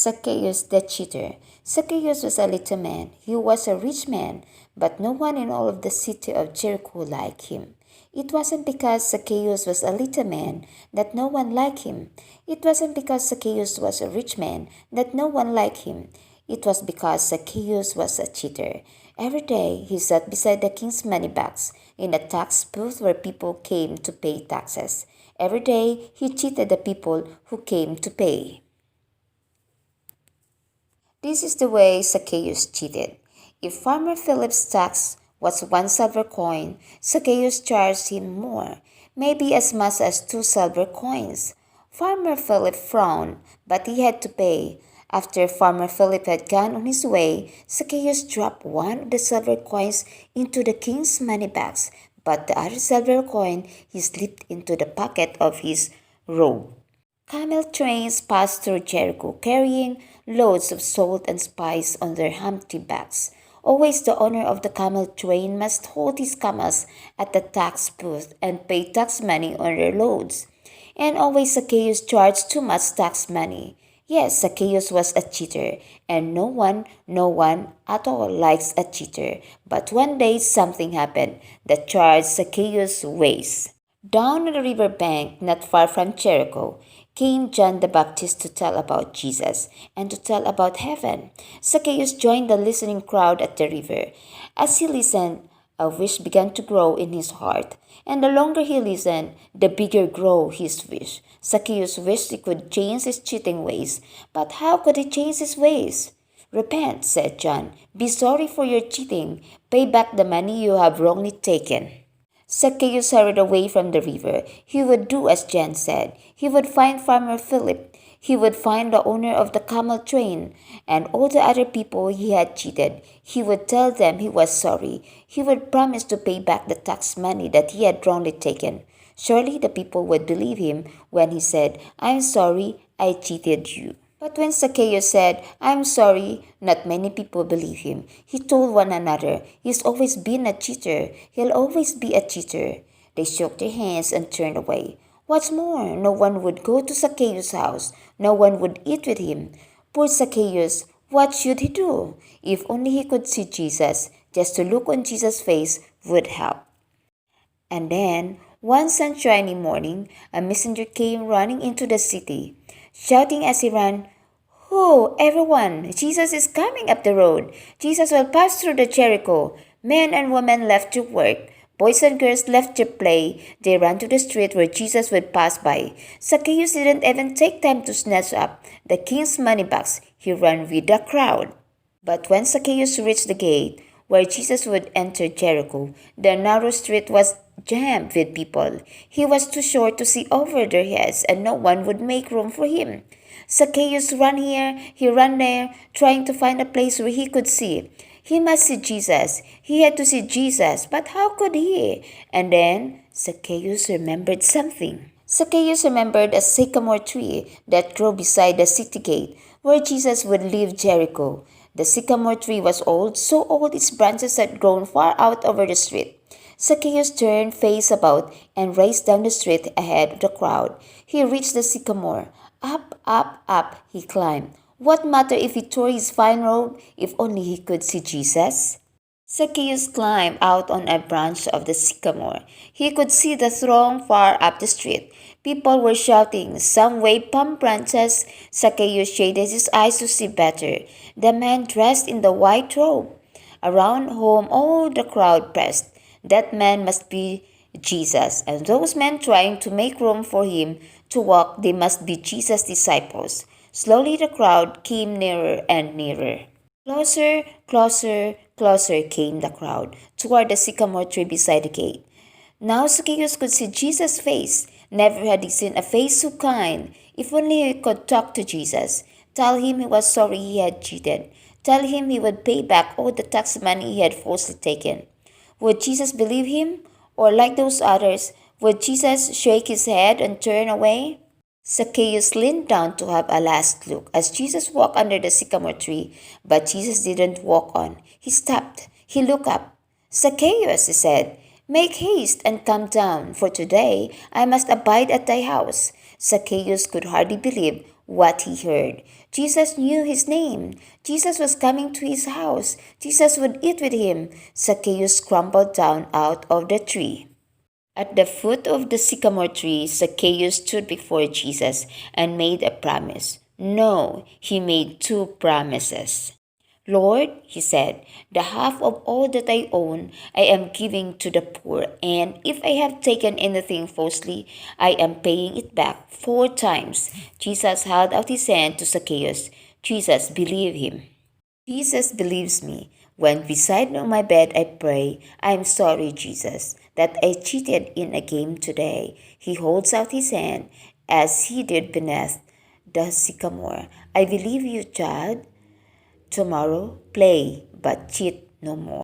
Zacchaeus the Cheater. Zacchaeus was a little man. He was a rich man, but no one in all of the city of Jericho liked him. It wasn't because Zacchaeus was a little man that no one liked him. It wasn't because Zacchaeus was a rich man that no one liked him. It was because Zacchaeus was a cheater. Every day he sat beside the king's money bags in a tax booth where people came to pay taxes. Every day he cheated the people who came to pay. This is the way Zacchaeus cheated. If Farmer Philip's tax was 1 silver coin, Zacchaeus charged him more, maybe as much as 2 silver coins. Farmer Philip frowned, but he had to pay. After Farmer Philip had gone on his way, Zacchaeus dropped one of the silver coins into the king's money bags, but the other silver coin he slipped into the pocket of his robe. Camel trains passed through Jericho carrying loads of salt and spice on their empty backs. Always the owner of the camel train must hold his camels at the tax booth and pay tax money on their loads. And always Zacchaeus charged too much tax money. Yes, Zacchaeus was a cheater, and no one at all likes a cheater. But one day something happened that charged Zacchaeus' ways. Down on the river bank, not far from Jericho, came John the Baptist to tell about Jesus and to tell about heaven. Zacchaeus joined the listening crowd at the river. As he listened, a wish began to grow in his heart, and the longer he listened, the bigger grew his wish. Zacchaeus wished he could change his cheating ways, but how could he change his ways? Repent, said John. Be sorry for your cheating. Pay back the money you have wrongly taken. Zacchaeus hurried away from the river. He would do as John said. He would find Farmer Philip. He would find the owner of the camel train and all the other people he had cheated. He would tell them he was sorry. He would promise to pay back the tax money that he had wrongly taken. Surely the people would believe him when he said, "I'm sorry, I cheated you." But when Zacchaeus said, "I'm sorry," not many people believed him. He told one another, "He's always been a cheater. He'll always be a cheater." They shook their hands and turned away. What's more, no one would go to Zacchaeus' house. No one would eat with him. Poor Zacchaeus, what should he do? If only he could see Jesus, just to look on Jesus' face would help. And then, one sunshiny morning, a messenger came running into the city, shouting as he ran, "Ho, everyone! Jesus is coming up the road! Jesus will pass through the Jericho!" Men and women left their work. Boys and girls left their play. They ran to the street where Jesus would pass by. Zacchaeus didn't even take time to snatch up the king's money bags. He ran with the crowd. But when Zacchaeus reached the gate where Jesus would enter Jericho, the narrow street was jammed with people. He was too short to see over their heads, and no one would make room for him. Zacchaeus ran here, he ran there, trying to find a place where he could see. He must see Jesus. He had to see Jesus, but how could he? And then Zacchaeus remembered something. Zacchaeus remembered a sycamore tree that grew beside the city gate where Jesus would leave Jericho. The sycamore tree was old, so old its branches had grown far out over the street. Zacchaeus turned face about and raced down the street ahead of the crowd. He reached the sycamore. Up, up, up he climbed. What matter if he tore his fine robe, if only he could see Jesus? Zacchaeus climbed out on a branch of the sycamore. He could see the throng far up the street. People were shouting. Some waved palm branches. Zacchaeus shaded his eyes to see better. The man dressed in the white robe. Around whom all the crowd pressed. That man must be Jesus, and those men trying to make room for him to walk, they must be Jesus' disciples. Slowly the crowd came nearer and nearer. Closer, closer, closer came the crowd toward the sycamore tree beside the gate. Now Zacchaeus could see Jesus' face. Never had he seen a face so kind. If only he could talk to Jesus. Tell him he was sorry he had cheated. Tell him he would pay back all the tax money he had falsely taken. Would Jesus believe him? Or like those others, would Jesus shake his head and turn away? Zacchaeus leaned down to have a last look as Jesus walked under the sycamore tree, but Jesus didn't walk on. He stopped. He looked up. "Zacchaeus," he said, "make haste and come down, for today I must abide at thy house." Zacchaeus could hardly believe what he heard. Jesus knew his name. Jesus was coming to his house. Jesus would eat with him. Zacchaeus crumpled down out of the tree. At the foot of the sycamore tree, Zacchaeus stood before Jesus and made a promise. No, he made two promises. Lord, he said, the half of all that I own I am giving to the poor, and if I have taken anything falsely, I am paying it back 4 times. Jesus held out his hand to Zacchaeus. Jesus believed him. Jesus believes me. When beside my bed I pray, I am sorry, Jesus, that I cheated in a game today. He holds out his hand as he did beneath the sycamore. I believe you, child. Tomorrow, play, but cheat no more.